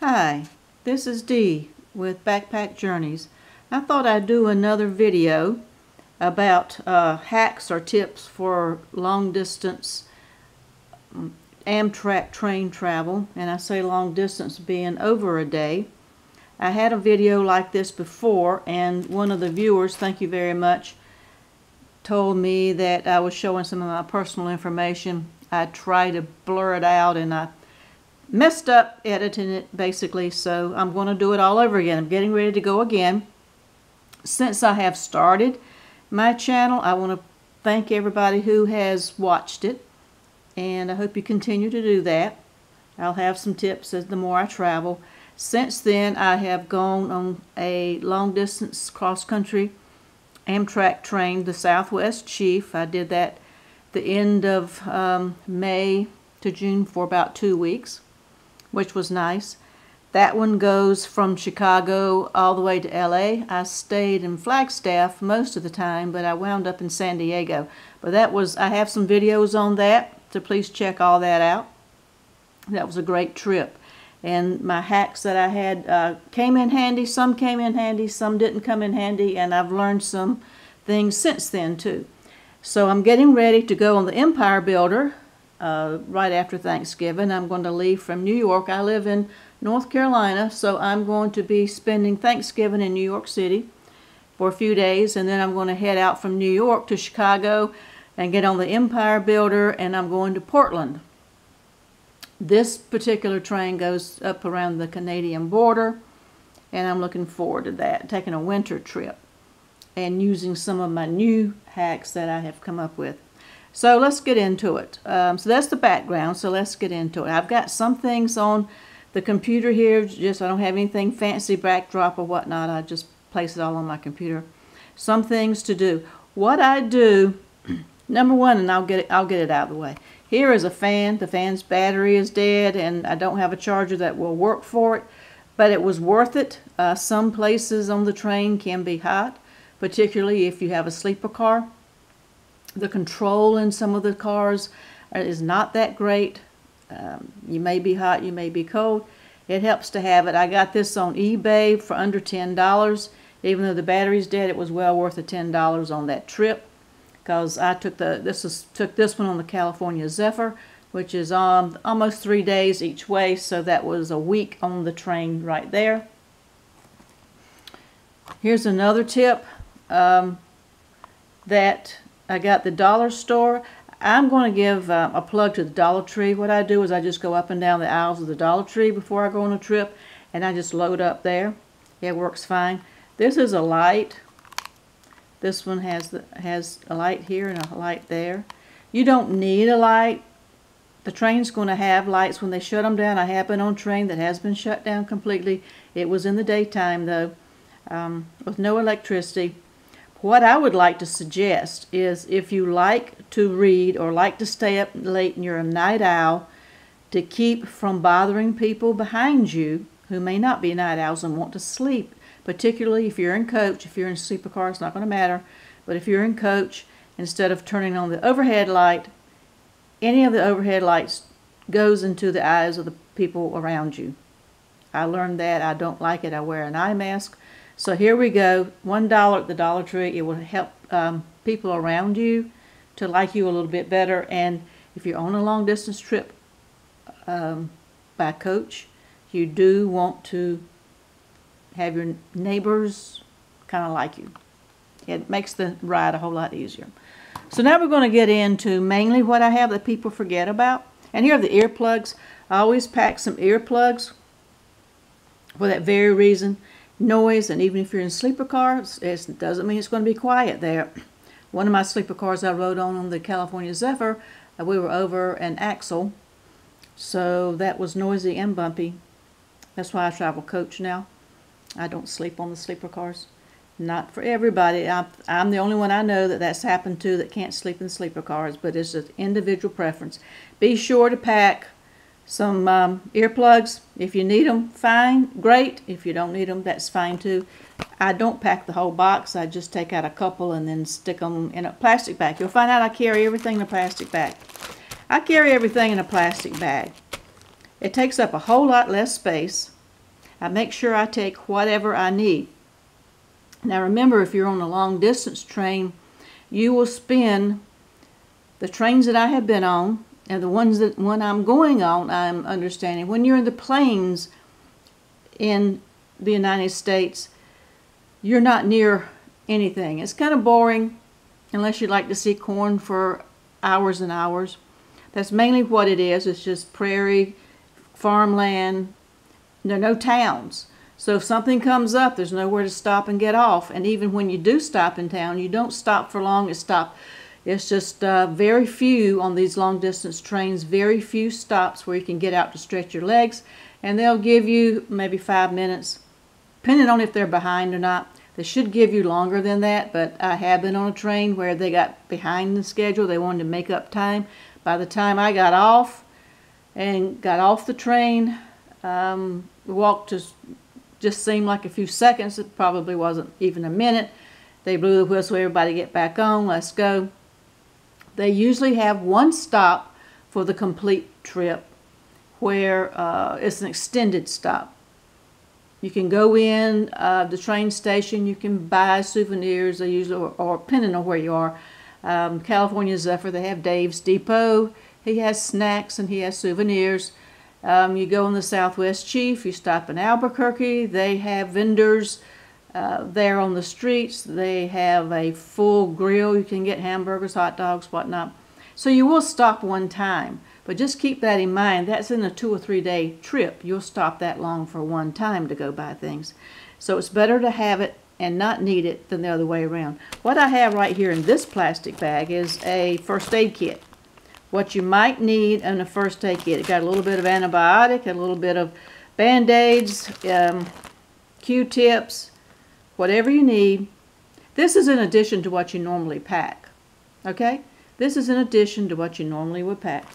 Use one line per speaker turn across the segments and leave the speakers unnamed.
Hi, this is Dee with Backpack Journeys. I thought I'd do another video about hacks or tips for long distance Amtrak train travel, and I say long distance being over a day. I had a video like this before, and one of the viewers, thank you very much, told me that I was showing some of my personal information. I tried to blur it out and I messed up editing it basically, so I'm going to do it all over again. I'm getting ready to go again. Since I have started my channel, I want to thank everybody who has watched it, and I hope you continue to do that. I'll have some tips as the more I travel. Since then, I have gone on a long distance cross-country Amtrak train, the Southwest Chief. I did that the end of May to June for about 2 weeks, which was nice. That one goes from Chicago all the way to LA. I stayed in Flagstaff most of the time, but I wound up in San Diego. But that was, I have some videos on that, so please check all that out. That was a great trip. And my hacks that I had came in handy. Some came in handy, some didn't come in handy, and I've learned some things since then too. So I'm getting ready to go on the Empire Builder right after Thanksgiving. I'm going to leave from New York. I live in North Carolina, so I'm going to be spending Thanksgiving in New York City for a few days, and then I'm going to head out from New York to Chicago and get on the Empire Builder, and I'm going to Portland. This particular train goes up around the Canadian border, and I'm looking forward to that, taking a winter trip and using some of my new hacks that I have come up with. So let's get into it. So that's the background, so let's get into it. I've got some things on the computer here, just I don't have anything fancy backdrop or whatnot. I just place it all on my computer. Some things to do. What I do, number one, and I'll get it out of the way. Here is a fan. The fan's battery is dead, and I don't have a charger that will work for it, but it was worth it. Some places on the train can be hot, particularly if you have a sleeper car. The control in some of the cars is not that great. You may be hot, you may be cold. It helps to have it. I got this on eBay for under $10. Even though the battery's dead, it was well worth the $10 on that trip, because I took this one on the California Zephyr, which is almost 3 days each way, so that was a week on the train right there. Here's another tip that I got at the dollar store. I'm going to give a plug to the Dollar Tree. What I do is I just go up and down the aisles of the Dollar Tree before I go on a trip, and I just load up there. It works fine. This is a light. This one has a light here and a light there. You don't need a light. The train's going to have lights when they shut them down. I have been on a train that has been shut down completely. It was in the daytime though, with no electricity. What I would like to suggest is, if you like to read or like to stay up late and you're a night owl, to keep from bothering people behind you who may not be night owls and want to sleep. Particularly if you're in coach. If you're in sleeper car, it's not going to matter. But if you're in coach, instead of turning on the overhead light, any of the overhead lights goes into the eyes of the people around you. I learned that. I don't like it. I wear an eye mask. So here we go. $1 at the Dollar Tree. It will help people around you to like you a little bit better. And if you're on a long distance trip by coach, you do want to have your neighbors kind of like you. It makes the ride a whole lot easier. So now we're going to get into mainly what I have that people forget about. And here are the earplugs. I always pack some earplugs for that very reason. Noise, and even if you're in sleeper cars, it doesn't mean it's going to be quiet there. One of my sleeper cars I rode on the California Zephyr, we were over an axle, so that was noisy and bumpy. That's why I travel coach now. I don't sleep on the sleeper cars. Not for everybody. I'm the only one I know that's happened to that can't sleep in sleeper cars, but it's an individual preference. Be sure to pack some earplugs. If you need them, fine, great. If you don't need them, that's fine too. I don't pack the whole box. I just take out a couple and then stick them in a plastic bag. You'll find out I carry everything in a plastic bag. I carry everything in a plastic bag. It takes up a whole lot less space. I make sure I take whatever I need. Now remember, if you're on a long distance train, you will spend, the trains that I have been on and the ones that when I'm going on, I'm understanding, when you're in the plains in the United States, you're not near anything. It's kind of boring unless you like to see corn for hours and hours. That's mainly what it is. It's just prairie, farmland. There are no towns. So if something comes up, there's nowhere to stop and get off. And even when you do stop in town, you don't stop for long. It's just very few on these long distance trains, very few stops where you can get out to stretch your legs. And they'll give you maybe 5 minutes, depending on if they're behind or not. They should give you longer than that, but I have been on a train where they got behind the schedule. They wanted to make up time. By the time I got off the train, walked just seemed like a few seconds. It probably wasn't even a minute. They blew the whistle, everybody get back on, let's go. They usually have one stop for the complete trip where it's an extended stop. You can go in the train station, you can buy souvenirs, they usually, or depending on where you are. California Zephyr, they have Dave's Depot. He has snacks and he has souvenirs. You go in the Southwest Chief, you stop in Albuquerque, they have vendors there on the streets. They have a full grill. You can get hamburgers, hot dogs, whatnot. So you will stop one time, but just keep that in mind. That's in a 2 or 3 day trip. You'll stop that long for one time to go buy things. So it's better to have it and not need it than the other way around. What I have right here in this plastic bag is a first aid kit. What you might need in a first aid kit. It got a little bit of antibiotic, a little bit of Band-Aids, Q-tips, whatever you need. This is in addition to what you normally pack. Okay? This is in addition to what you normally would pack.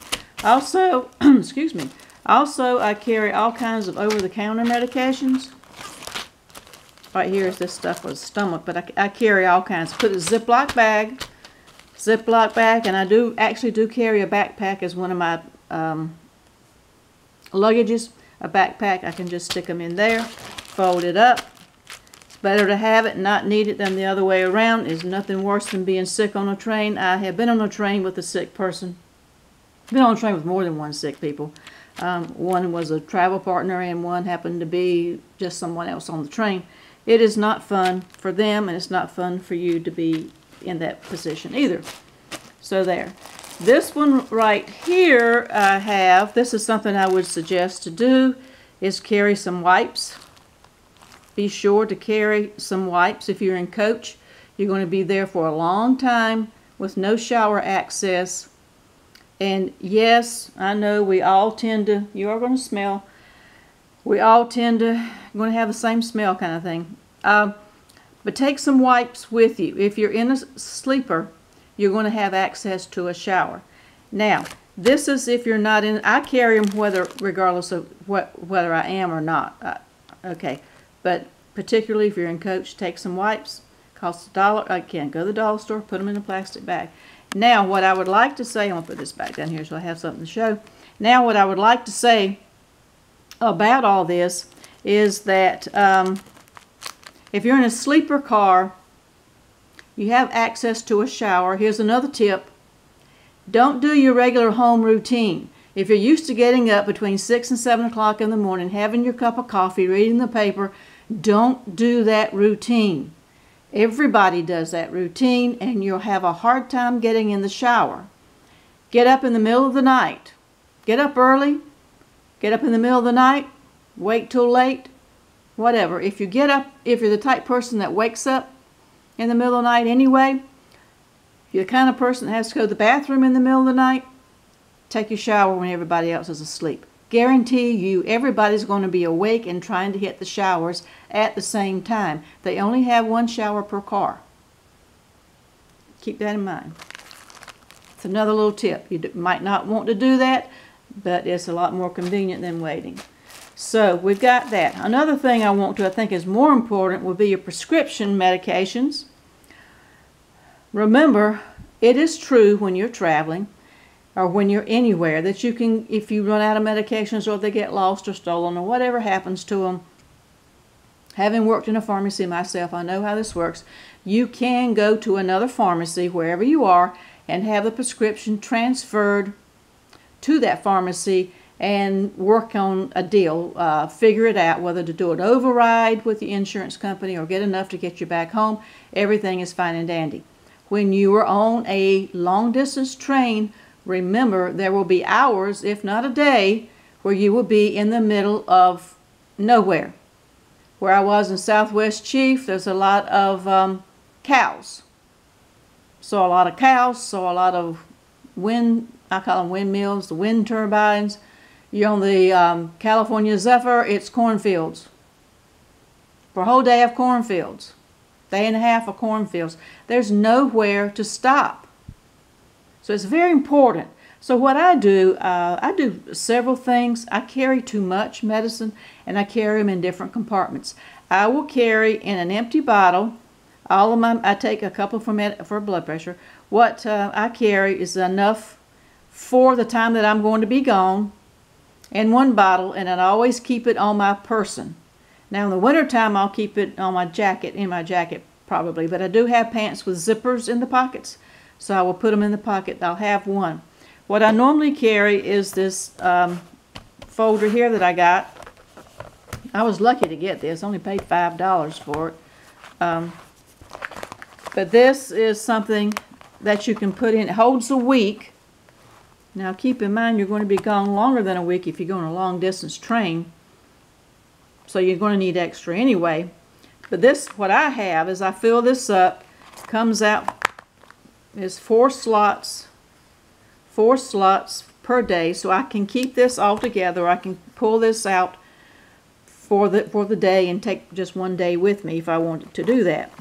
Also, excuse me, also I carry all kinds of over-the-counter medications. Right here is this stuff for the stomach, but I carry all kinds. Put a Ziploc bag, and I actually do carry a backpack as one of my luggages. A backpack, I can just stick them in there, fold it up. It's better to have it and not need it than the other way around. There's nothing worse than being sick on a train. I have been on a train with a sick person. Been on a train with more than one sick people. One was a travel partner and one happened to be just someone else on the train. It is not fun for them, and it's not fun for you to be in that position either. So there. This one right here I have, this is something I would suggest to do, is carry some wipes. Be sure to carry some wipes if you're in coach. You're going to be there for a long time with no shower access. And yes, I know we all tend to, you are going to smell, we all tend to, going to have the same smell kind of thing. But take some wipes with you. If you're in a sleeper, you're going to have access to a shower. Now, this is if you're not in, I carry them regardless of whether I am or not. Okay, but particularly if you're in coach, take some wipes. Cost $1. I can't go to the dollar store, put them in a plastic bag. Now, what I would like to say, I'm going to put this back down here so I have something to show. Now, what I would like to say about all this is that if you're in a sleeper car, you have access to a shower. Here's another tip. Don't do your regular home routine. If you're used to getting up between 6 and 7 o'clock in the morning, having your cup of coffee, reading the paper, don't do that routine. Everybody does that routine, and you'll have a hard time getting in the shower. Get up in the middle of the night. Get up early. Get up in the middle of the night. Wait till late. Whatever. If you get up, if you're the type person that wakes up in the middle of the night anyway, if you're the kind of person that has to go to the bathroom in the middle of the night, take your shower when everybody else is asleep. Guarantee you everybody's going to be awake and trying to hit the showers at the same time. They only have one shower per car. Keep that in mind. It's another little tip. You might not want to do that, but it's a lot more convenient than waiting. So we've got that. Another thing I think is more important would be your prescription medications. Remember, it is true when you're traveling or when you're anywhere that you can, if you run out of medications or they get lost or stolen or whatever happens to them, Having worked in a pharmacy myself, I know how this works. You can go to another pharmacy, wherever you are, and have the prescription transferred to that pharmacy and work on a deal, figure it out, whether to do an override with the insurance company or get enough to get you back home. Everything is fine and dandy. When you are on a long-distance train, remember there will be hours, if not a day, where you will be in the middle of nowhere. Where I was in Southwest Chief, there's a lot of cows. Saw a lot of cows, saw a lot of wind, I call them windmills, the wind turbines. You're on the California Zephyr, it's cornfields. For a whole day of cornfields. Day and a half of cornfields. There's nowhere to stop. So it's very important. So what I do several things. I carry too much medicine, and I carry them in different compartments. I will carry in an empty bottle all of my, I take a couple for blood pressure. What I carry is enough for the time that I'm going to be gone in one bottle, and I always keep it on my person. Now in the wintertime, I'll keep it on my jacket, in my jacket probably, but I do have pants with zippers in the pockets, so I will put them in the pocket. I'll have one. What I normally carry is this folder here that I got. I was lucky to get this. I only paid $5 for it. But this is something that you can put in. It holds a week. Now keep in mind you're going to be gone longer than a week if you're going on a long distance train. So you're going to need extra anyway. But this, what I have is I fill this up. Comes out, is 4 slots per day. So I can keep this all together. I can pull this out for the day and take just one day with me if I wanted to do that.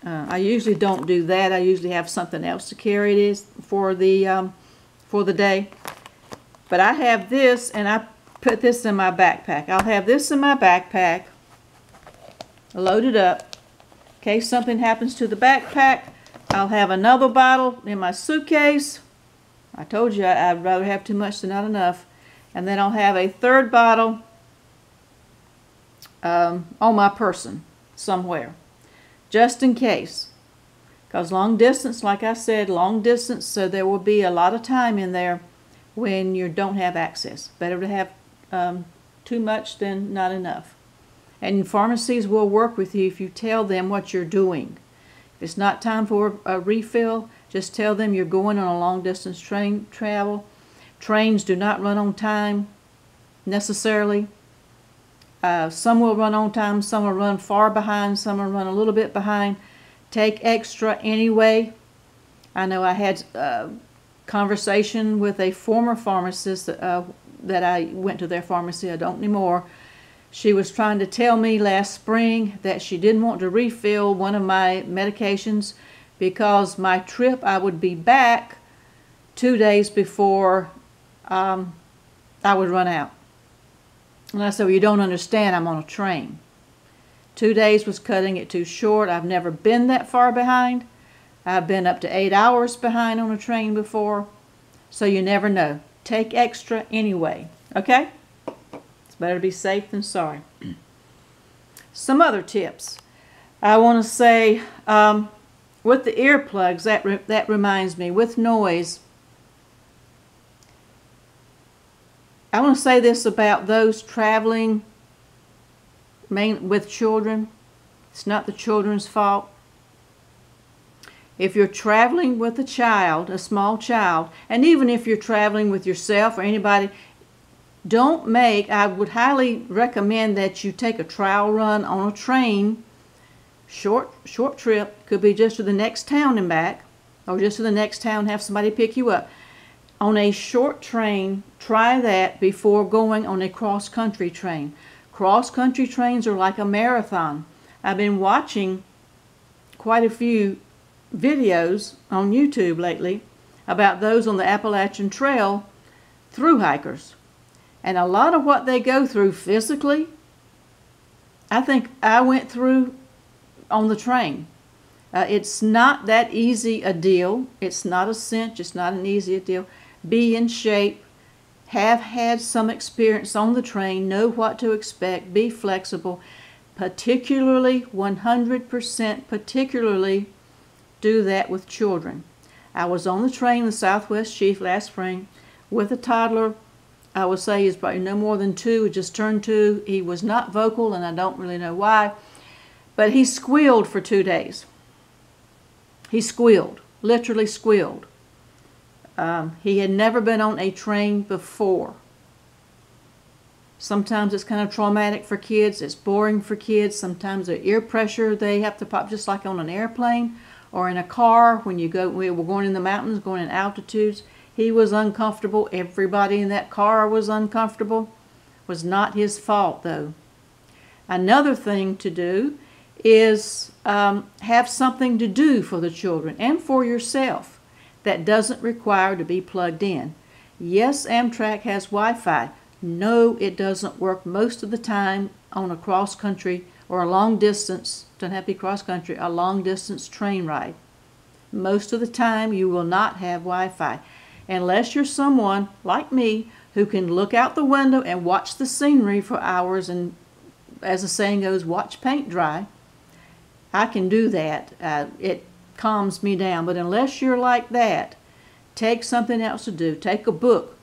I usually don't do that. I usually have something else to carry it is for the day. But I have this, and I put this in my backpack. I'll have this in my backpack, loaded up. In case something happens to the backpack, I'll have another bottle in my suitcase. I told you I'd rather have too much than not enough. And then I'll have a third bottle on my person somewhere, just in case. Because long distance, like I said, long distance, so there will be a lot of time in there when you don't have access. Better to have too much than not enough. And pharmacies will work with you if you tell them what you're doing. If it's not time for a refill, just tell them you're going on a long distance train travel. Trains do not run on time necessarily. Some will run on time, some will run far behind, some will run a little bit behind. Take extra anyway. I know I had a conversation with a former pharmacist that I went to their pharmacy. I don't anymore. She was trying to tell me last spring that she didn't want to refill one of my medications because my trip, I would be back 2 days before I would run out. And I said, well, you don't understand, I'm on a train. 2 days was cutting it too short. I've never been that far behind. I've been up to 8 hours behind on a train before. So you never know. Take extra anyway, okay? It's better to be safe than sorry. Some other tips. I want to say, with the earplugs, that reminds me, with noise, I want to say this about those traveling with children. It's not the children's fault. If you're traveling with a child, a small child, and even if you're traveling with yourself or anybody, I would highly recommend that you take a trial run on a train, short trip, could be just to the next town and back, or just to the next town, have somebody pick you up. On a short train, try that before going on a cross-country train. Cross-country trains are like a marathon. I've been watching quite a few videos on YouTube lately about those on the Appalachian Trail through hikers. And a lot of what they go through physically, I think I went through on the train. It's not that easy a deal. It's not a cinch. It's not an easy deal. Be in shape. Have had some experience on the train. Know what to expect. Be flexible. particularly 100% particularly do that with children. I was on the train, the Southwest Chief, last spring with a toddler. I would say he's probably no more than 2, he just turned 2. He was not vocal, and I don't really know why, but he squealed for 2 days. He squealed, literally squealed. He had never been on a train before. Sometimes it's kind of traumatic for kids, it's boring for kids. Sometimes the ear pressure they have to pop, just like on an airplane or in a car when you go, we were going in the mountains, going in altitudes. He was uncomfortable. Everybody in that car was uncomfortable. Was not his fault, though. Another thing to do is have something to do for the children and for yourself that doesn't require to be plugged in. Yes, Amtrak has Wi-Fi. No, it doesn't work most of the time on a cross-country or a long distance, doesn't have to be cross-country, a long-distance train ride. Most of the time you will not have Wi-Fi. Unless you're someone like me who can look out the window and watch the scenery for hours and, as the saying goes, watch paint dry. I can do that. It calms me down. But unless you're like that, take something else to do. Take a book,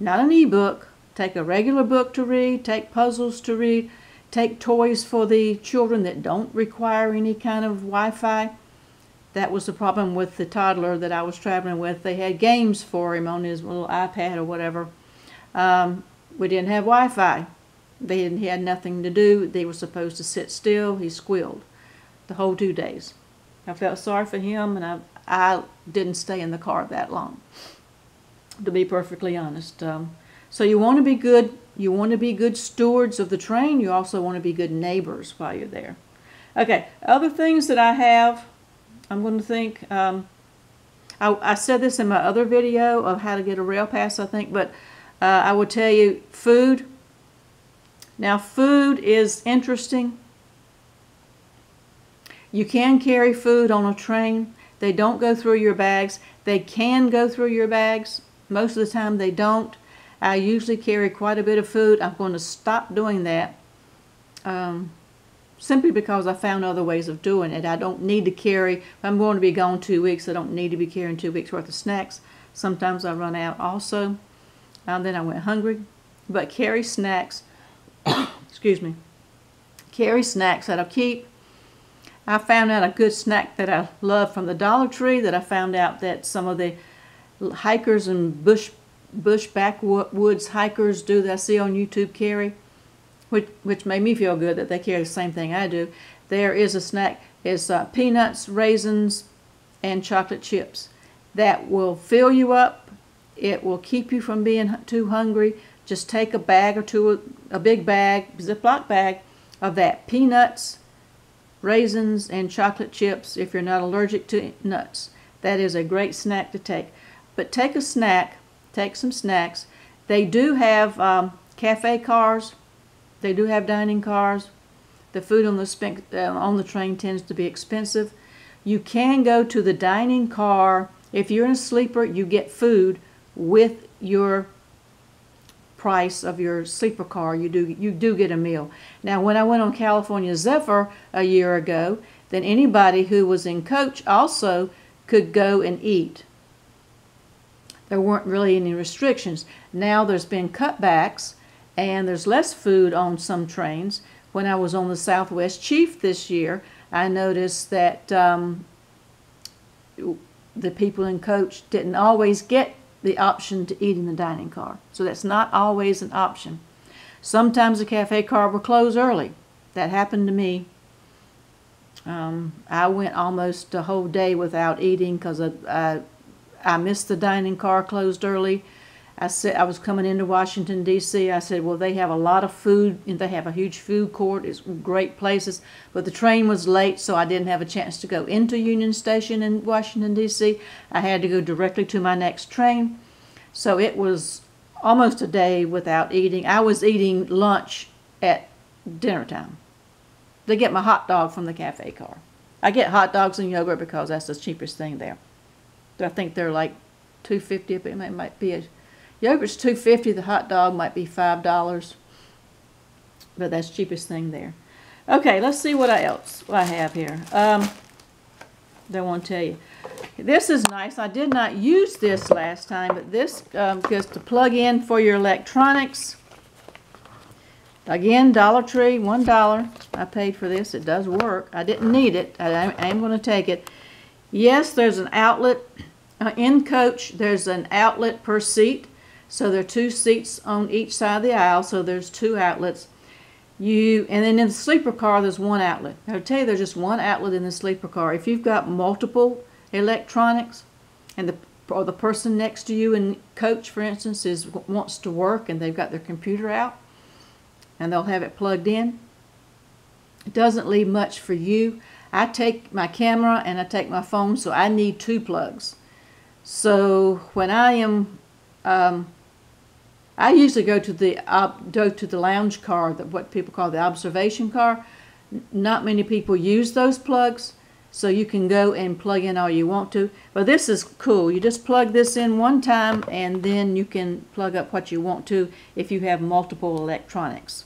not an e-book. Take a regular book to read. Take puzzles to read. Take toys for the children that don't require any kind of Wi-Fi. That was the problem with the toddler that I was traveling with. They had games for him on his little iPad or whatever. We didn't have Wi-Fi. He had nothing to do. They were supposed to sit still. He squealed the whole 2 days. I felt sorry for him, and I didn't stay in the car that long, to be perfectly honest. So you want to be good. You want to be good stewards of the train. You also want to be good neighbors while you're there. Okay, other things that I have. I'm going to think, I said this in my other video of how to get a rail pass, I think, but I will tell you, food. Now, food is interesting. You can carry food on a train. They don't go through your bags. They can go through your bags. Most of the time they don't. I usually carry quite a bit of food. I'm going to stop doing that. Simply because I found other ways of doing it. I don't need to carry, if I'm going to be gone 2 weeks, I don't need to be carrying 2 weeks worth of snacks. Sometimes I run out also. Then I went hungry. But carry snacks, excuse me, carry snacks that I'll keep. I found out a good snack that I love from the Dollar Tree that I found out that some of the hikers and bush backwoods hikers do that I see on YouTube carry. Which made me feel good that they carry the same thing I do. There is a snack. It's peanuts, raisins, and chocolate chips. That will fill you up. It will keep you from being too hungry. Just take a bag or two, a big bag, Ziploc bag, of that. Peanuts, raisins, and chocolate chips if you're not allergic to nuts. That is a great snack to take. But take a snack. Take some snacks. They do have cafe cars. They do have dining cars. The food on the train tends to be expensive. You can go to the dining car. If you're in a sleeper, you get food with your price of your sleeper car. You do get a meal. Now, when I went on California Zephyr a year ago, then anybody who was in coach also could go and eat. There weren't really any restrictions. Now there's been cutbacks, and there's less food on some trains. When I was on the Southwest Chief this year, I noticed that the people in coach didn't always get the option to eat in the dining car. So that's not always an option. Sometimes the cafe car will close early. That happened to me. I went almost a whole day without eating because I missed the dining car closed early. I said I was coming into Washington, D.C. I said, well, they have a lot of food, and they have a huge food court. It's great places. But the train was late, so I didn't have a chance to go into Union Station in Washington, D.C. I had to go directly to my next train. So it was almost a day without eating. I was eating lunch at dinner time. They get my hot dog from the cafe car. I get hot dogs and yogurt because that's the cheapest thing there. I think they're like $2.50, but it might be a yogurt's $2.50. The hot dog might be $5, but that's the cheapest thing there. Okay, let's see what I have here. Don't want to tell you. This is nice. I did not use this last time, but this goes to plug in for your electronics. Again, Dollar Tree, $1. I paid for this. It does work. I didn't need it. I am going to take it. Yes, there's an outlet. In coach, there's an outlet per seat. So there are 2 seats on each side of the aisle, so there's 2 outlets. And then in the sleeper car, there's 1 outlet. I'll tell you, there's just 1 outlet in the sleeper car. If you've got multiple electronics, and the person next to you in coach, for instance, wants to work and they've got their computer out, and they'll have it plugged in, it doesn't leave much for you. I take my camera and I take my phone, so I need 2 plugs. So when I am, I usually go to the lounge car, what people call the observation car. Not many people use those plugs, so you can go and plug in all you want to. But this is cool. You just plug this in one time, and then you can plug up what you want to if you have multiple electronics,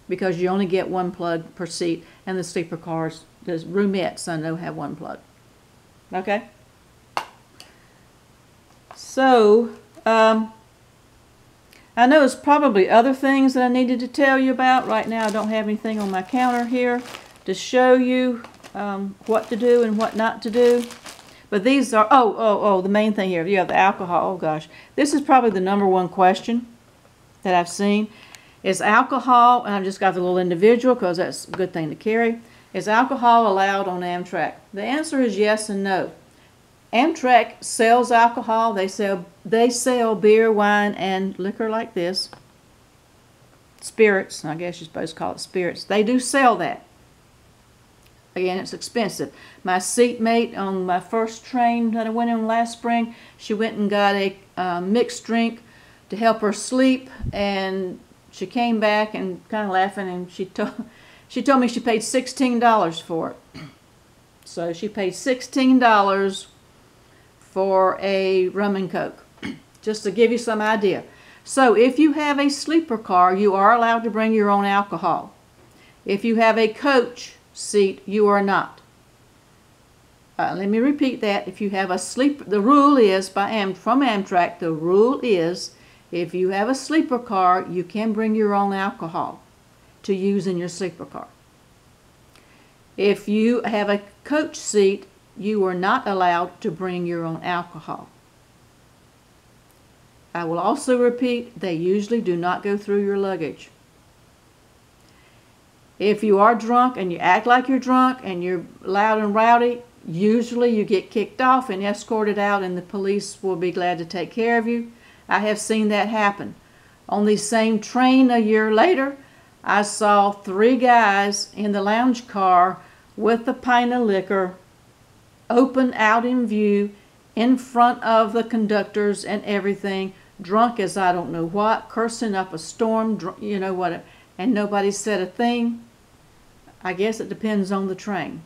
because you only get 1 plug per seat, and the sleeper cars, the roomettes, I know, have 1 plug. Okay? So, I know there's probably other things that I needed to tell you about. Right now I don't have anything on my counter here to show you what to do and what not to do. But these are, the main thing here, you have the alcohol. Oh gosh, this is probably the #1 question that I've seen. Is alcohol, and I've just got the little individual because that's a good thing to carry, is alcohol allowed on Amtrak? The answer is yes and no. Amtrak sells alcohol. They sell beer, wine, and liquor like this. Spirits, I guess you're supposed to call it spirits. They do sell that. Again, it's expensive. My seatmate on my first train that I went on last spring, she went and got a mixed drink to help her sleep, and she came back and kind of laughing, and she told me she paid $16 for it. So she paid $16 for a rum and coke, just to give you some idea. So if you have a sleeper car, you are allowed to bring your own alcohol. If you have a coach seat, you are not. Let me repeat that. If you have a the rule is from Amtrak, the rule is if you have a sleeper car, you can bring your own alcohol to use in your sleeper car. If you have a coach seat, you are not allowed to bring your own alcohol. I will also repeat, they usually do not go through your luggage. If you are drunk and you act like you're drunk and you're loud and rowdy, usually you get kicked off and escorted out, and the police will be glad to take care of you. I have seen that happen. On the same train a year later, I saw 3 guys in the lounge car with a pint of liquor open out in view in front of the conductors and everything, drunk as I don't know what, cursing up a storm, you know what, and nobody said a thing. I guess it depends on the train.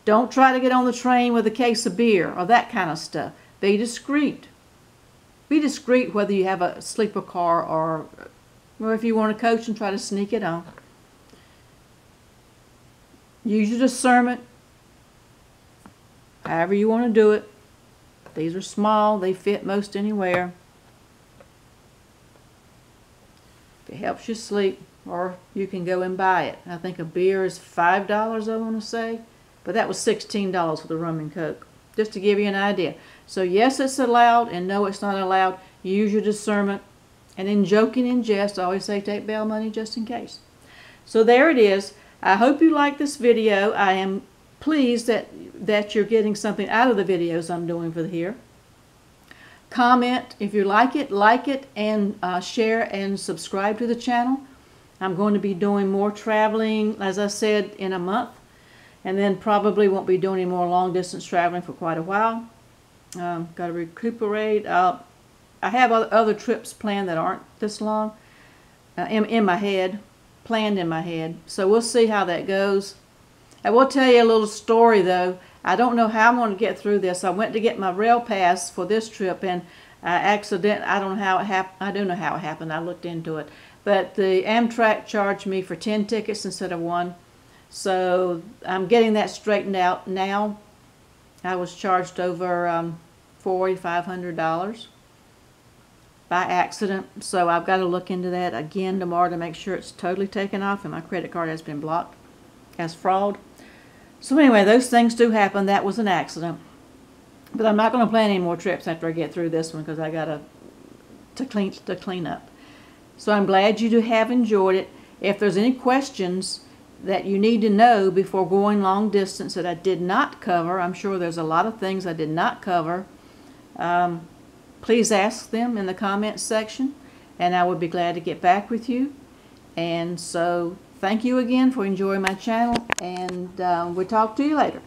Don't try to get on the train with a case of beer or that kind of stuff. Be discreet. Be discreet whether you have a sleeper car or if you want a coach and try to sneak it on. Use your discernment. However you want to do it. These are small. They fit most anywhere. If it helps you sleep, or you can go and buy it. I think a beer is $5, I want to say. But that was $16 for the rum and coke. Just to give you an idea. So yes, it's allowed, and no, it's not allowed. Use your discernment. And in joking and jest, I always say take bail money just in case. So there it is. I hope you like this video. I am pleased that you're getting something out of the videos I'm doing for here. Comment if you like it, and share and subscribe to the channel. I'm going to be doing more traveling, as I said, in a month, and then probably won't be doing any more long distance traveling for quite a while. Got to recuperate. I have other trips planned that aren't this long in my head, planned in my head. So we'll see how that goes. I will tell you a little story though. I don't know how I'm going to get through this. I went to get my rail pass for this trip, and I don't know how it happened. I do know how it happened. I looked into it. But the Amtrak charged me for 10 tickets instead of 1. So I'm getting that straightened out now. I was charged over $4,500 by accident, so I've got to look into that again tomorrow to make sure it's totally taken off and my credit card has been blocked as fraud. So anyway, those things do happen. That was an accident. But I'm not going to plan any more trips after I get through this one because I got to clean up. So I'm glad you have enjoyed it. If there's any questions that you need to know before going long distance that I did not cover, I'm sure there's a lot of things I did not cover, please ask them in the comments section, and I would be glad to get back with you. And so thank you again for enjoying my channel, and we'll talk to you later.